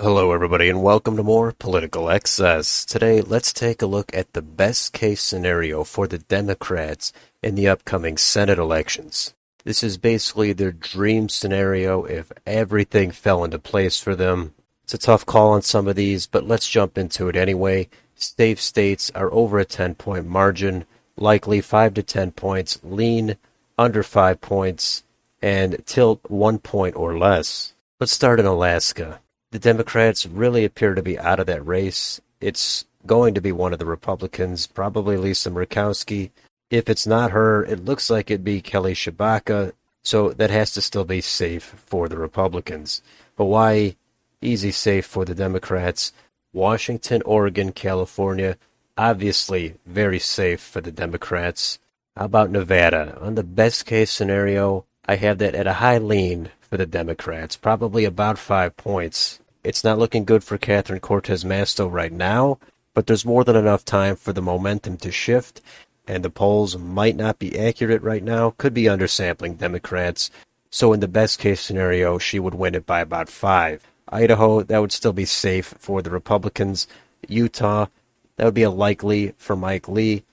Hello, everybody, and welcome to more Political Excess. Today, let's take a look at the best case scenario for the Democrats in the upcoming Senate elections. This is basically their dream scenario if everything fell into place for them. It's a tough call on some of these, but let's jump into it anyway. Safe states are over a 10-point margin, likely 5 to 10 points, lean under 5 points, and tilt 1 point or less. Let's start in Alaska. The Democrats really appear to be out of that race. It's going to be one of the Republicans, probably Lisa Murkowski. If it's not her, it looks like it'd be Kelly Tshibaka, so that has to still be safe for the Republicans. Hawaii, easy safe for the Democrats. Washington, Oregon, California, obviously very safe for the Democrats. How about Nevada? On the best case scenario, I have that at a high lean for the Democrats, probably about 5 points. It's not looking good for Catherine Cortez Masto right now, but there's more than enough time for the momentum to shift, and the polls might not be accurate right now, could be undersampling Democrats. So in the best case scenario, she would win it by about 5. Idaho, that would still be safe for the Republicans. Utah, that would be a likely for Mike Lee.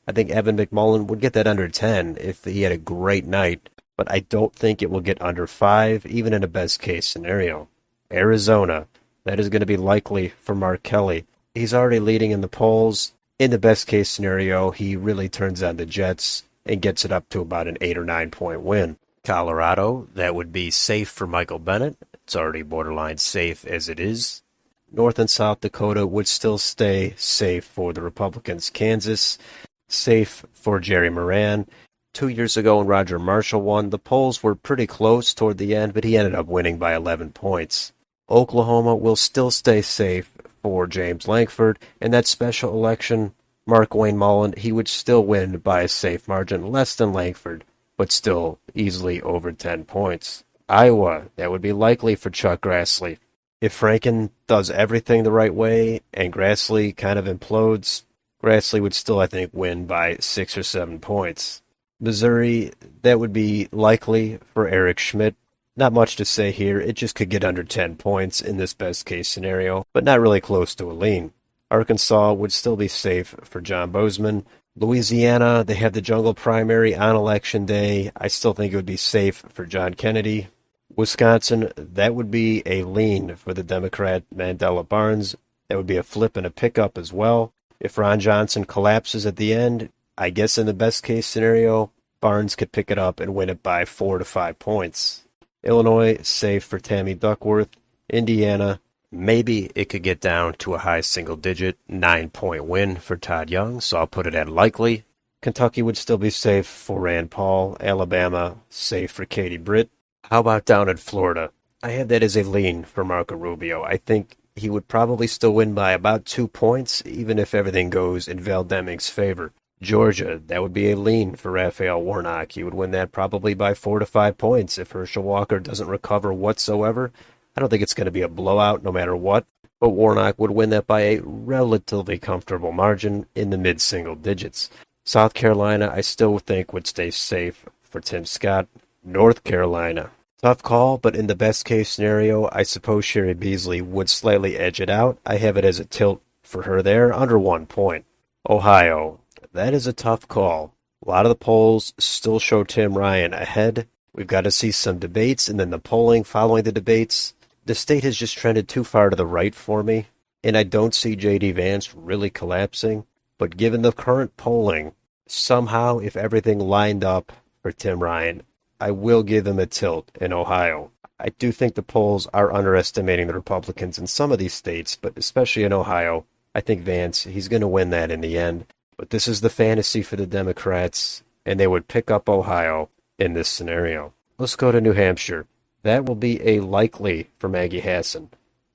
I think Evan McMullin would get that under 10 if he had a great night, but I don't think it will get under 5, even in a best case scenario. Arizona, that is going to be likely for Mark Kelly. He's already leading in the polls. In the best case scenario, he really turns on the Jets and gets it up to about an 8 or 9 point win. Colorado, that would be safe for Michael Bennet. It's already borderline safe as it is. North and South Dakota would still stay safe for the Republicans. Kansas, safe for Jerry Moran. 2 years ago when Roger Marshall won, the polls were pretty close toward the end, but he ended up winning by 11 points. Oklahoma will still stay safe for James Lankford. In that special election, Mark Wayne Mullen, he would still win by a safe margin, less than Lankford, but still easily over 10 points. Iowa, that would be likely for Chuck Grassley. If Franken does everything the right way and Grassley kind of implodes, Grassley would still, I think, win by 6 or 7 points. Missouri, that would be likely for Eric Schmidt. Not much to say here. It just could get under 10 points in this best case scenario, but not really close to a lean. Arkansas would still be safe for John Bozeman. Louisiana, they have the jungle primary on election day. I still think it would be safe for John Kennedy. Wisconsin, that would be a lean for the Democrat Mandela Barnes. That would be a flip and a pickup as well. If Ron Johnson collapses at the end, I guess in the best case scenario, Barnes could pick it up and win it by 4 to 5 points. Illinois, safe for Tammy Duckworth. Indiana, maybe it could get down to a high single-digit 9-point win for Todd Young, so I'll put it at likely. Kentucky would still be safe for Rand Paul. Alabama, safe for Katie Britt. How about down in Florida? I have that as a lean for Marco Rubio. I think he would probably still win by about 2 points, even if everything goes in Val Deming's favor. Georgia, that would be a lean for Raphael Warnock. He would win that probably by 4 to 5 points if Herschel Walker doesn't recover whatsoever. I don't think it's going to be a blowout no matter what, but Warnock would win that by a relatively comfortable margin in the mid-single digits. South Carolina, I still think would stay safe for Tim Scott. North Carolina, tough call, but in the best case scenario, I suppose Sherry Beasley would slightly edge it out. I have it as a tilt for her there, under 1 point. Ohio, that is a tough call. A lot of the polls still show Tim Ryan ahead. We've got to see some debates and then the polling following the debates. The state has just trended too far to the right for me, and I don't see J.D. Vance really collapsing. But given the current polling, somehow if everything lined up for Tim Ryan, I will give him a tilt in Ohio. I do think the polls are underestimating the Republicans in some of these states, but especially in Ohio, I think Vance, he's going to win that in the end. But this is the fantasy for the Democrats, and they would pick up Ohio in this scenario. Let's go to New Hampshire. That will be a likely for Maggie Hassan.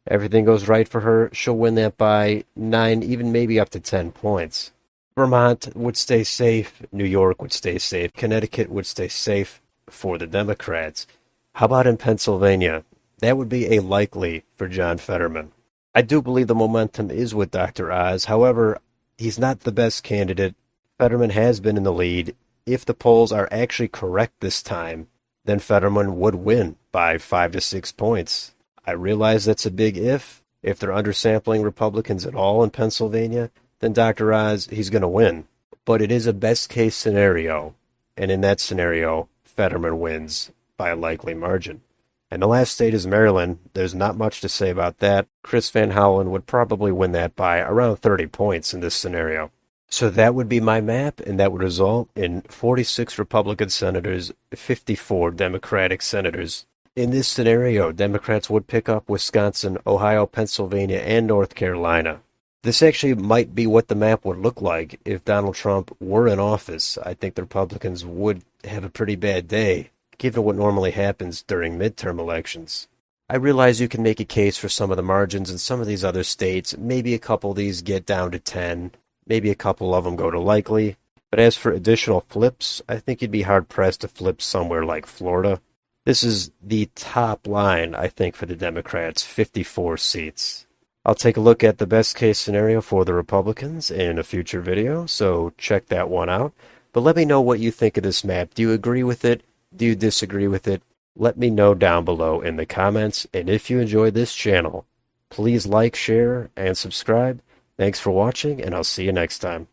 Everything goes right for her, she'll win that by 9, even maybe up to 10 points. Vermont would stay safe. New York would stay safe. Connecticut would stay safe for the Democrats. How about in Pennsylvania? That would be a likely for John Fetterman. I do believe the momentum is with Dr. Oz. However, he's not the best candidate. Fetterman has been in the lead. If the polls are actually correct this time, then Fetterman would win by 5 to 6 points. I realize that's a big if, If they're undersampling Republicans at all in Pennsylvania, then Dr. Oz, he's going to win. But it is a best case scenario, and in that scenario, Fetterman wins by a likely margin. And the last state is Maryland. There's not much to say about that. Chris Van Hollen would probably win that by around 30 points in this scenario. So that would be my map, and that would result in 46 Republican senators, 54 Democratic senators. In this scenario, Democrats would pick up Wisconsin, Ohio, Pennsylvania, and North Carolina. This actually might be what the map would look like if Donald Trump were in office. I think the Republicans would have a pretty bad day, given what normally happens during midterm elections. I realize you can make a case for some of the margins in some of these other states. Maybe a couple of these get down to 10. Maybe a couple of them go to likely. But as for additional flips, I think you'd be hard-pressed to flip somewhere like Florida. This is the top line, I think, for the Democrats, 54 seats. I'll take a look at the best-case scenario for the Republicans in a future video, so check that one out. But let me know what you think of this map. Do you agree with it? Do you disagree with it? Let me know down below in the comments. And if you enjoyed this channel, please like, share, and subscribe. Thanks for watching, and I'll see you next time.